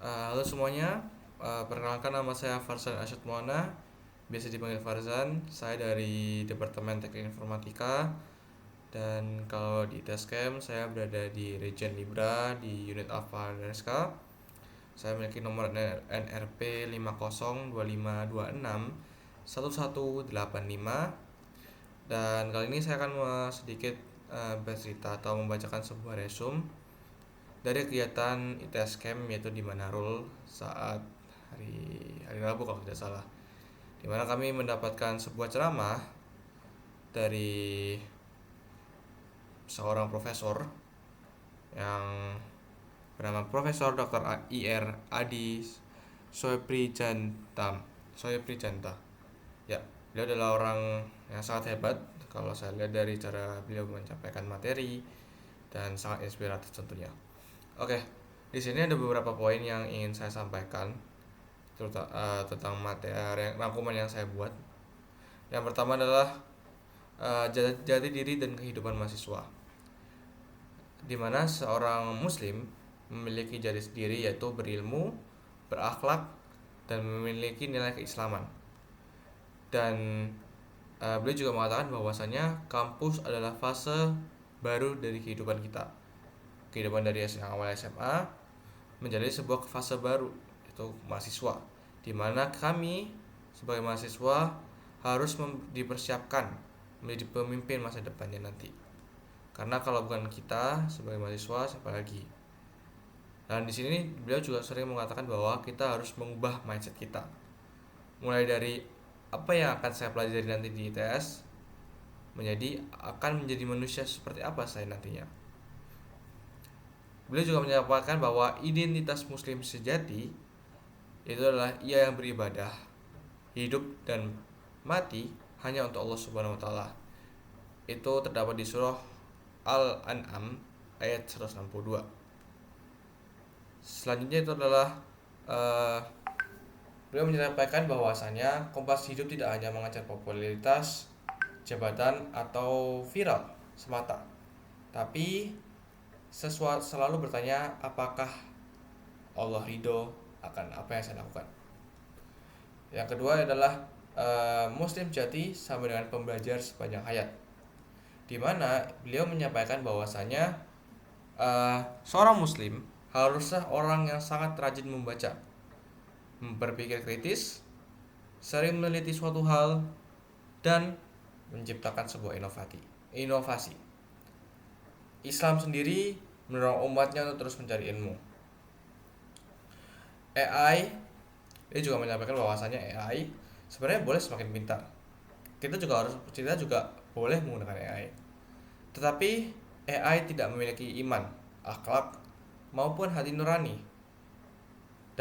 Halo semuanya, perkenalkan nama saya Farzan Arsyad Maulana, biasa dipanggil Farzan. Saya dari Departemen Teknik Informatika dan kalau di Tascam saya berada di Regen Libra di unit Alpha dan SK. Saya memiliki nomor NRP 5025261185 dan kali ini saya akan sedikit bercerita atau membacakan sebuah resume dari kegiatan ITS Camp yaitu di Manarul saat hari Rabu kalau tidak salah, di mana kami mendapatkan sebuah ceramah dari seorang profesor yang bernama Profesor Dr. IR Adi Soeprijanta. Ya, beliau adalah orang yang sangat hebat kalau saya lihat dari cara beliau menyampaikan materi dan sangat inspiratif tentunya. Oke, di sini ada beberapa poin yang ingin saya sampaikan tentang materi rangkuman yang saya buat. Yang pertama adalah jati diri dan kehidupan mahasiswa, di mana seorang muslim memiliki jati diri yaitu berilmu, berakhlak, dan memiliki nilai keislaman. Dan beliau juga mengatakan bahwasanya kampus adalah fase baru dari kehidupan kita. Kehidupan dari awal SMA menjadi sebuah fase baru, yaitu mahasiswa, di mana kami sebagai mahasiswa harus dipersiapkan menjadi pemimpin masa depannya nanti. Karena kalau bukan kita sebagai mahasiswa, siapa lagi? Dan di sini beliau juga sering mengatakan bahwa kita harus mengubah mindset kita. Mulai dari apa yang akan saya pelajari nanti di ITS menjadi akan menjadi manusia seperti apa saya nantinya. Beliau juga menyampaikan bahwa identitas muslim sejati itu adalah ia yang beribadah, hidup dan mati hanya untuk Allah Subhanahu wa taala. Itu terdapat di surah Al-An'am ayat 162. Selanjutnya itu adalah uh, beliau menyampaikan bahwasanya Kompas Hidup tidak hanya mengajar popularitas, jabatan atau viral semata, tapi selalu bertanya apakah Allah ridho akan apa yang saya lakukan. Yang kedua adalah Muslim jati sama dengan pembelajar sepanjang hayat, di mana beliau menyampaikan bahwasanya seorang Muslim haruslah orang yang sangat rajin membaca, berpikir kritis, sering meneliti suatu hal, dan menciptakan sebuah inovasi. Islam sendiri mendorong umatnya untuk terus mencari ilmu. AI, dia juga menyampaikan bahwasanya AI sebenarnya boleh semakin pintar. Kita juga boleh menggunakan AI. Tetapi AI tidak memiliki iman, akhlak, maupun hati nurani.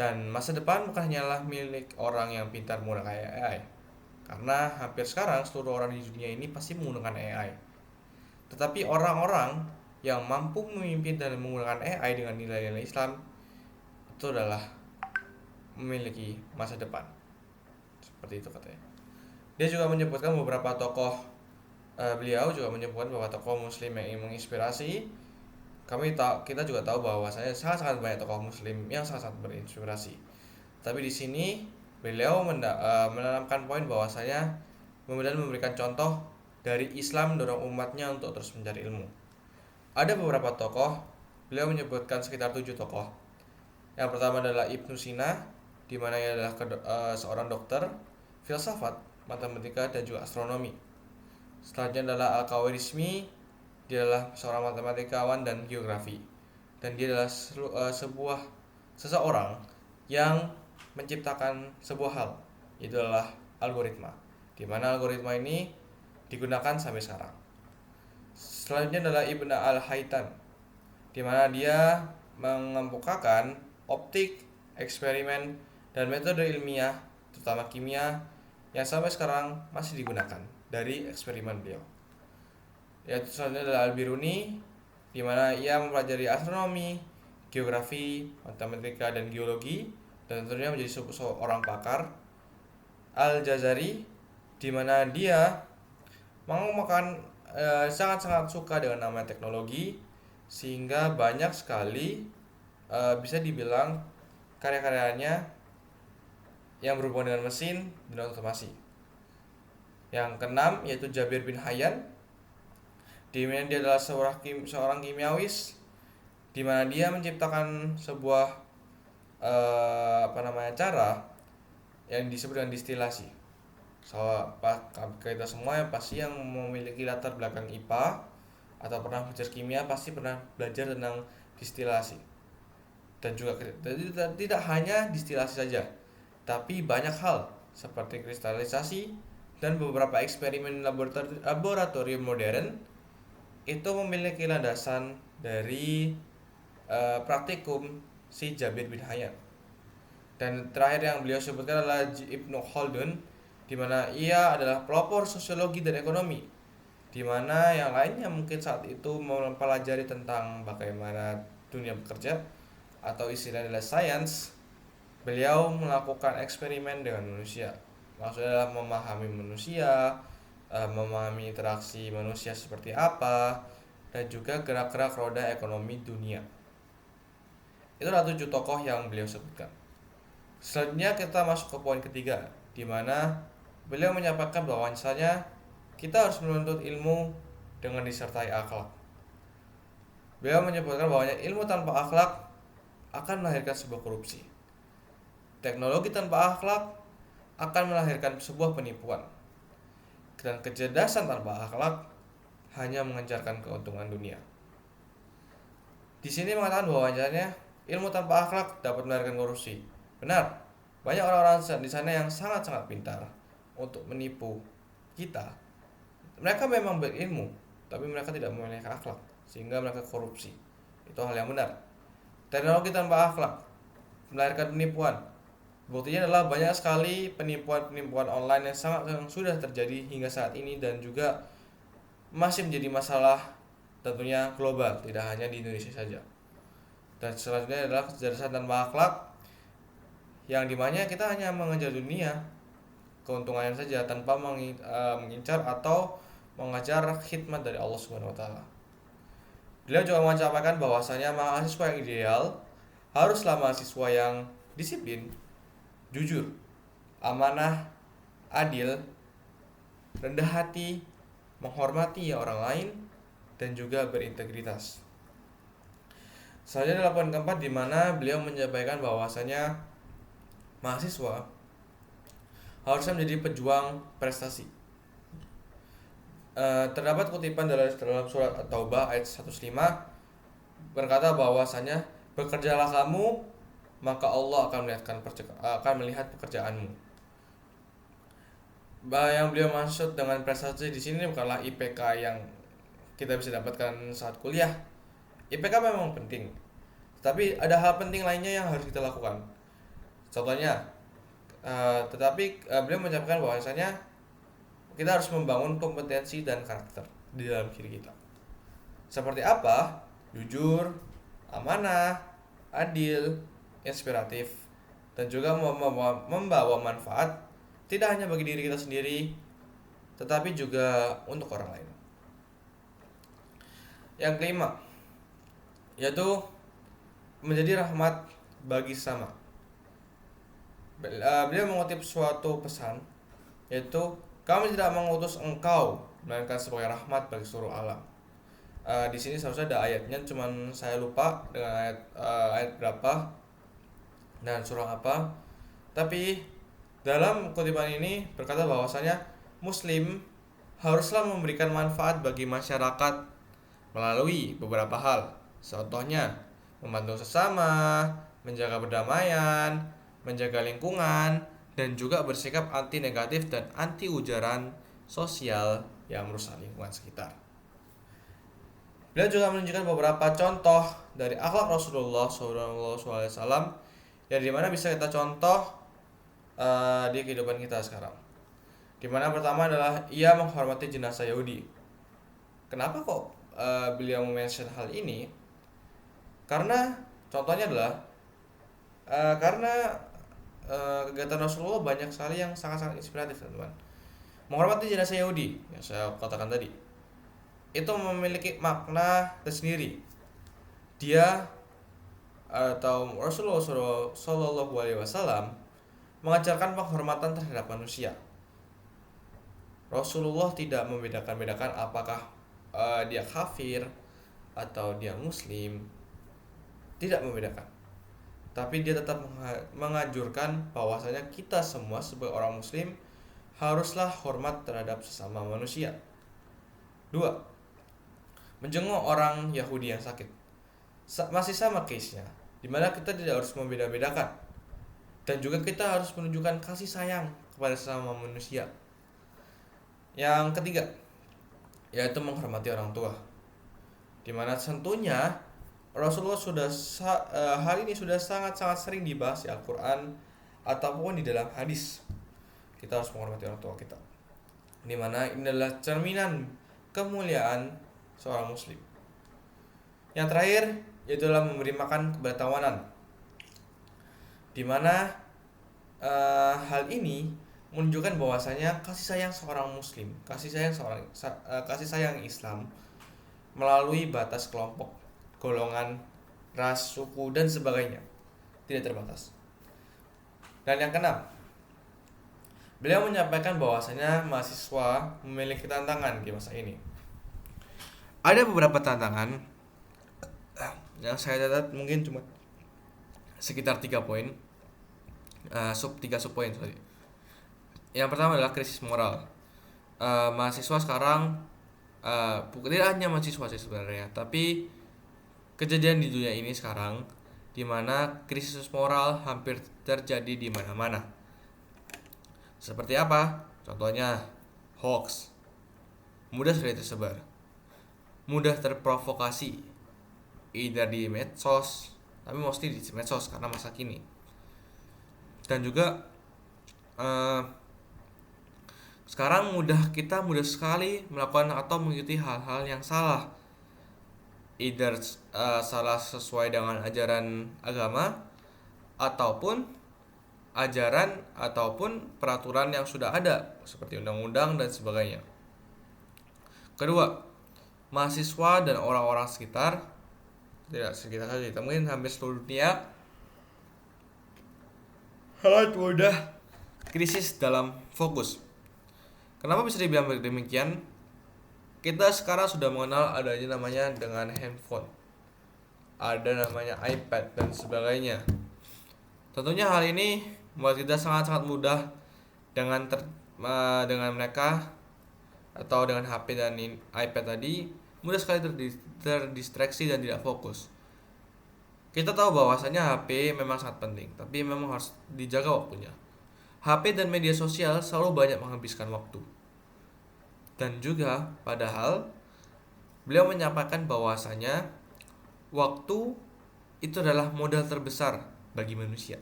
Dan masa depan bukan hanyalah milik orang yang pintar menggunakan AI. Karena hampir sekarang seluruh orang di dunia ini pasti menggunakan AI. Tetapi orang-orang yang mampu memimpin dan menggunakan AI dengan nilai-nilai Islam itu adalah memiliki masa depan. Seperti itu katanya. Dia juga menyebutkan beberapa tokoh, beliau juga menyebutkan beberapa tokoh muslim yang ingin menginspirasi. Kita juga tahu bahwasanya sangat-sangat banyak tokoh muslim yang sangat-sangat berinspirasi. Tapi di sini beliau menanamkan poin bahwasanya kemudian memberikan contoh dari Islam mendorong umatnya untuk terus mencari ilmu. Ada beberapa tokoh, beliau menyebutkan sekitar 7 tokoh. Yang pertama adalah Ibnu Sina, di mana ia adalah seorang dokter, filsafat, matematika, dan juga astronomi. Selanjutnya adalah Al-Khawarizmi, dia adalah seorang matematikawan dan geografi. Dan dia adalah seseorang yang menciptakan sebuah hal, itu adalah algoritma, di mana algoritma ini digunakan sampai sekarang. Selanjutnya adalah Ibn Al-Haytham, di mana dia mengemukakan optik, eksperimen, dan metode ilmiah, terutama kimia, yang sampai sekarang masih digunakan dari eksperimen beliau. Yaitu selanjutnya adalah Al-Biruni, di mana ia mempelajari astronomi, geografi, matematika, dan geologi, dan tentunya menjadi seorang pakar. Al-Jazari, di mana dia sangat-sangat suka dengan nama teknologi, sehingga banyak sekali bisa dibilang karya-karyanya yang berhubungan dengan mesin dan otomasi. Yang keenam yaitu Jabir bin Hayyan, di mana dia adalah seorang kimiawis, di mana dia menciptakan sebuah cara yang disebut dengan distilasi. Kita semua yang pasti yang memiliki latar belakang IPA atau pernah belajar kimia pasti pernah belajar tentang distilasi. Dan juga tidak hanya distilasi saja, tapi banyak hal seperti kristalisasi dan beberapa eksperimen laboratorium modern itu memiliki landasan dari praktikum si Jabir bin Hayyan. Dan terakhir yang beliau sebutkan adalah Ibnu Khaldun, di mana ia adalah pelopor sosiologi dan ekonomi, di mana yang lainnya mungkin saat itu mempelajari tentang bagaimana dunia bekerja atau istilahnya adalah science. Beliau melakukan eksperimen dengan manusia, maksudnya adalah memahami manusia, memahami interaksi manusia seperti apa, dan juga gerak-gerak roda ekonomi dunia. Itulah 7 tokoh yang beliau sebutkan. Selanjutnya kita masuk ke poin ketiga, di mana beliau menyampaikan bahwasanya kita harus menuntut ilmu dengan disertai akhlak. Beliau menyebutkan bahwa ilmu tanpa akhlak akan melahirkan sebuah korupsi. Teknologi tanpa akhlak akan melahirkan sebuah penipuan. Dan kecerdasan tanpa akhlak hanya mengejarkan keuntungan dunia. Di sini mengatakan bahwasanya ilmu tanpa akhlak dapat melahirkan korupsi. Benar, banyak orang-orang di sana yang sangat-sangat pintar untuk menipu kita. Mereka memang berilmu, tapi mereka tidak memiliki akhlak, sehingga mereka korupsi. Itu hal yang benar. Teknologi tanpa akhlak melahirkan penipuan. Buktinya adalah banyak sekali penipuan-penipuan online yang sudah terjadi hingga saat ini dan juga masih menjadi masalah tentunya global, tidak hanya di Indonesia saja. Dan selanjutnya adalah kecerdasan tanpa akhlak, yang dimana kita hanya mengejar dunia keuntungannya saja tanpa mengincar atau mengejar khidmat dari Allah Subhanahu wa taala. Beliau juga menyampaikan bahwasanya mahasiswa yang ideal haruslah mahasiswa yang disiplin, jujur, amanah, adil, rendah hati, menghormati orang lain, dan juga berintegritas. Selanjutnya adalah poin keempat, di mana beliau menyampaikan bahwasanya mahasiswa harusnya menjadi pejuang prestasi. Terdapat kutipan dalam surat At-Taubah ayat 105 berkata bahwasanya bekerjalah kamu maka Allah akan melihat pekerjaanmu. Yang beliau maksud dengan prestasi di sini bukanlah IPK yang kita bisa dapatkan saat kuliah. IPK memang penting, tapi ada hal penting lainnya yang harus kita lakukan. Contohnya, beliau menyampaikan bahwasanya kita harus membangun kompetensi dan karakter di dalam diri kita. Seperti apa? Jujur, amanah, adil, inspiratif, dan juga membawa manfaat tidak hanya bagi diri kita sendiri, tetapi juga untuk orang lain. Yang kelima, yaitu menjadi rahmat bagi sesama. Beliau mengutip suatu pesan, yaitu kami tidak mengutus engkau melainkan sebagai rahmat bagi seluruh alam. Di sini seharusnya ada ayatnya, cuman saya lupa dengan ayat berapa dan surah apa. Tapi dalam kutipan ini berkata bahwasanya Muslim haruslah memberikan manfaat bagi masyarakat melalui beberapa hal. Contohnya membantu sesama, menjaga perdamaian, menjaga lingkungan, dan juga bersikap anti negatif dan anti ujaran sosial yang merusak lingkungan sekitar. Beliau juga menunjukkan beberapa contoh dari akhlak Rasulullah SAW yang dimana bisa kita contoh di kehidupan kita sekarang. Dimana pertama adalah ia menghormati jenazah Yahudi. Kenapa kok beliau mention hal ini? Karena contohnya adalah karena kegiatan Rasulullah banyak sekali yang sangat-sangat inspiratif, teman-teman. Menghormati jenazah Yahudi yang saya katakan tadi itu memiliki makna tersendiri. Dia atau Rasulullah Shallallahu Alaihi Wasallam mengajarkan penghormatan terhadap manusia. Rasulullah tidak membedakan-bedakan apakah dia kafir atau dia muslim, tidak membedakan. Tapi dia tetap mengajurkan bahwasanya kita semua sebagai orang muslim haruslah hormat terhadap sesama manusia. 2. Menjenguk orang Yahudi yang sakit. Masih sama case-nya, dimana kita tidak harus membeda-bedakan. Dan juga kita harus menunjukkan kasih sayang kepada sesama manusia. Yang ketiga, yaitu menghormati orang tua. Dimana tentunya Rasulullah hal ini sudah sangat-sangat sering dibahas di Al-Quran ataupun di dalam hadis. Kita harus menghormati orang tua kita, dimana ini adalah cerminan kemuliaan seorang muslim. Yang terakhir yaitu adalah memberi makan kepada tawanan, dimana hal ini menunjukkan bahwasanya kasih sayang seorang muslim, kasih sayang Islam melalui batas kelompok, golongan, ras, suku, dan sebagainya, tidak terbatas. Dan yang keenam, beliau menyampaikan bahwasanya mahasiswa memiliki tantangan di masa ini. Ada beberapa tantangan yang saya catat mungkin cuma sekitar 3 poin, 3 subpoin. Yang pertama adalah krisis moral. Mahasiswa sekarang, tidak hanya mahasiswa sih sebenarnya, tapi kejadian di dunia ini sekarang di mana krisis moral hampir terjadi di mana-mana. Seperti apa? Contohnya hoax, mudah sekali tersebar, mudah terprovokasi, either di medsos, tapi mostly di medsos karena masa kini. Dan juga sekarang kita mudah sekali melakukan atau mengikuti hal-hal yang salah, either salah sesuai dengan ajaran agama ataupun ajaran ataupun peraturan yang sudah ada seperti undang-undang dan sebagainya. Kedua, mahasiswa dan orang-orang sekitar, tidak sekitar saja, mungkin hampir seluruh dunia, sangat mudah krisis dalam fokus. Kenapa bisa dibilang demikian? Kita sekarang sudah mengenal adanya namanya dengan handphone, ada namanya iPad dan sebagainya. Tentunya hal ini membuat kita sangat-sangat mudah dengan mereka atau dengan HP dan iPad tadi, mudah sekali terdistraksi dan tidak fokus. Kita tahu bahwasanya HP memang sangat penting, tapi memang harus dijaga waktunya. HP dan media sosial selalu banyak menghabiskan waktu. Dan juga padahal beliau menyampaikan bahwasanya waktu itu adalah modal terbesar bagi manusia.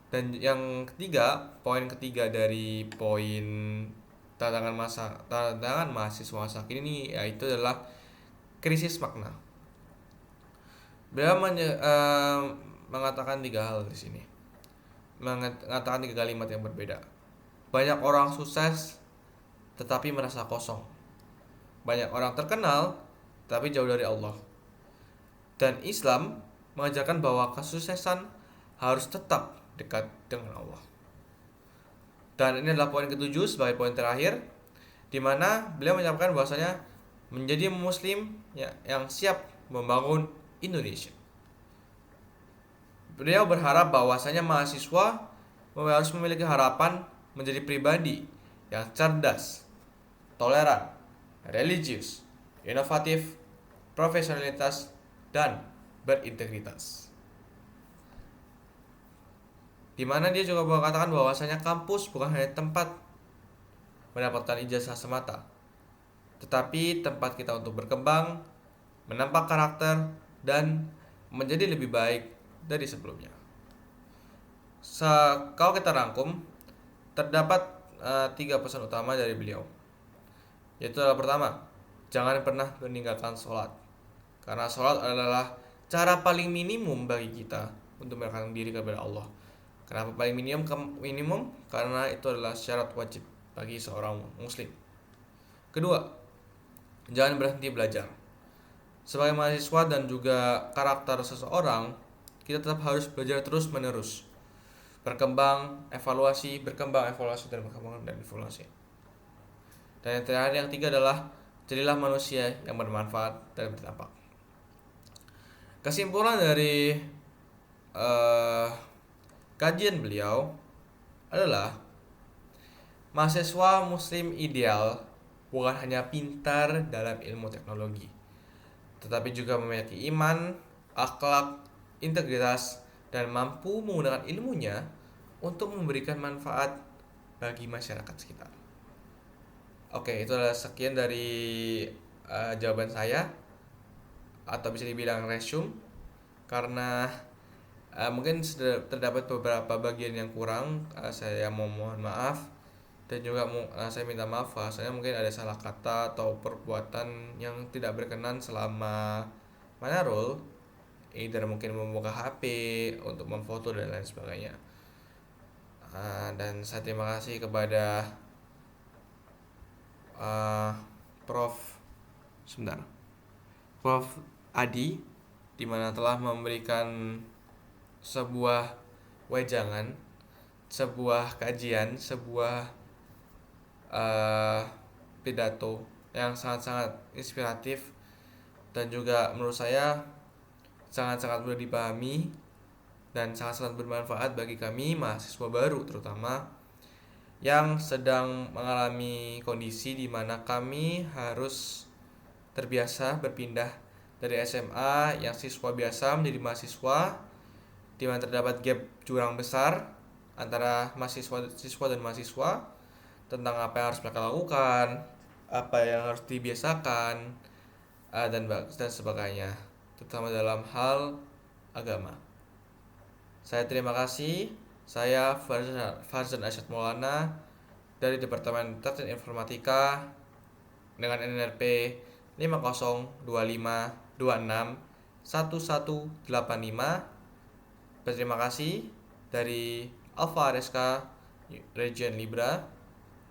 Dan yang ketiga, poin ketiga dari poin tantangan mahasiswa masa kini ini yaitu adalah krisis makna. Beliau mengatakan 3 hal di sini. Mengatakan 3 kalimat yang berbeda. Banyak orang sukses tetapi merasa kosong. Banyak orang terkenal tapi jauh dari Allah. Dan Islam mengajarkan bahwa kesuksesan harus tetap dekat dengan Allah. Dan ini adalah poin ketujuh sebagai poin terakhir, di mana beliau menyampaikan bahwasanya menjadi muslim yang siap membangun Indonesia. Beliau berharap bahwasanya mahasiswa harus memiliki harapan menjadi pribadi yang cerdas, toleran, religius, inovatif, profesionalitas, dan berintegritas. Di mana dia juga mengatakan bahwasanya kampus bukan hanya tempat mendapatkan ijazah semata, tetapi tempat kita untuk berkembang, menambah karakter, dan menjadi lebih baik dari sebelumnya. Kalau kita rangkum, terdapat 3 pesan utama dari beliau. Yaitu adalah pertama, jangan pernah meninggalkan sholat, karena sholat adalah cara paling minimum bagi kita untuk mendekatkan diri kepada Allah. Kenapa paling minimum? Karena itu adalah syarat wajib bagi seorang muslim. Kedua, jangan berhenti belajar. Sebagai mahasiswa dan juga karakter seseorang, kita tetap harus belajar terus menerus, berkembang, evaluasi, dan berkembang dan evaluasi. Dan yang terakhir, yang tiga adalah jadilah manusia yang bermanfaat dan berdampak. Kesimpulan dari eh, kajian beliau adalah mahasiswa muslim ideal bukan hanya pintar dalam ilmu teknologi, tetapi juga memiliki iman, akhlak, integritas, dan mampu menggunakan ilmunya untuk memberikan manfaat bagi masyarakat sekitar. Oke, itu adalah sekian dari jawaban saya, atau bisa dibilang resume, karena mungkin terdapat beberapa bagian yang kurang. Saya mohon maaf, dan juga saya minta maaf bahwasanya mungkin ada salah kata atau perbuatan yang tidak berkenan selama menaruh, either mungkin membuka HP untuk memfoto dan lain sebagainya. Dan saya terima kasih kepada Prof. Prof. Adi, di mana telah memberikan sebuah wejangan, sebuah kajian, sebuah pidato yang sangat-sangat inspiratif, dan juga menurut saya sangat-sangat mudah dipahami dan sangat-sangat bermanfaat bagi kami mahasiswa baru, terutama yang sedang mengalami kondisi di mana kami harus terbiasa berpindah dari SMA yang siswa biasa menjadi mahasiswa, di mana terdapat gap jurang besar antara siswa dan mahasiswa tentang apa yang harus mereka lakukan, apa yang harus dibiasakan, dan sebagainya, terutama dalam hal agama. Saya terima kasih. Saya Farzan Arsyad Maulana dari Departemen Teknik Informatika dengan NNRP 5025261185. Berterima kasih dari Alfa RSK Region Libra.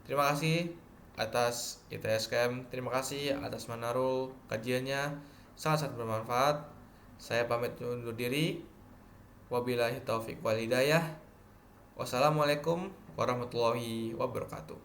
Terima kasih atas ITSKM, terima kasih atas Manarul, kajiannya sangat-sangat bermanfaat. Saya pamit undur diri. Wabillahi taufiq wal hidayah. Wassalamualaikum warahmatullahi wabarakatuh.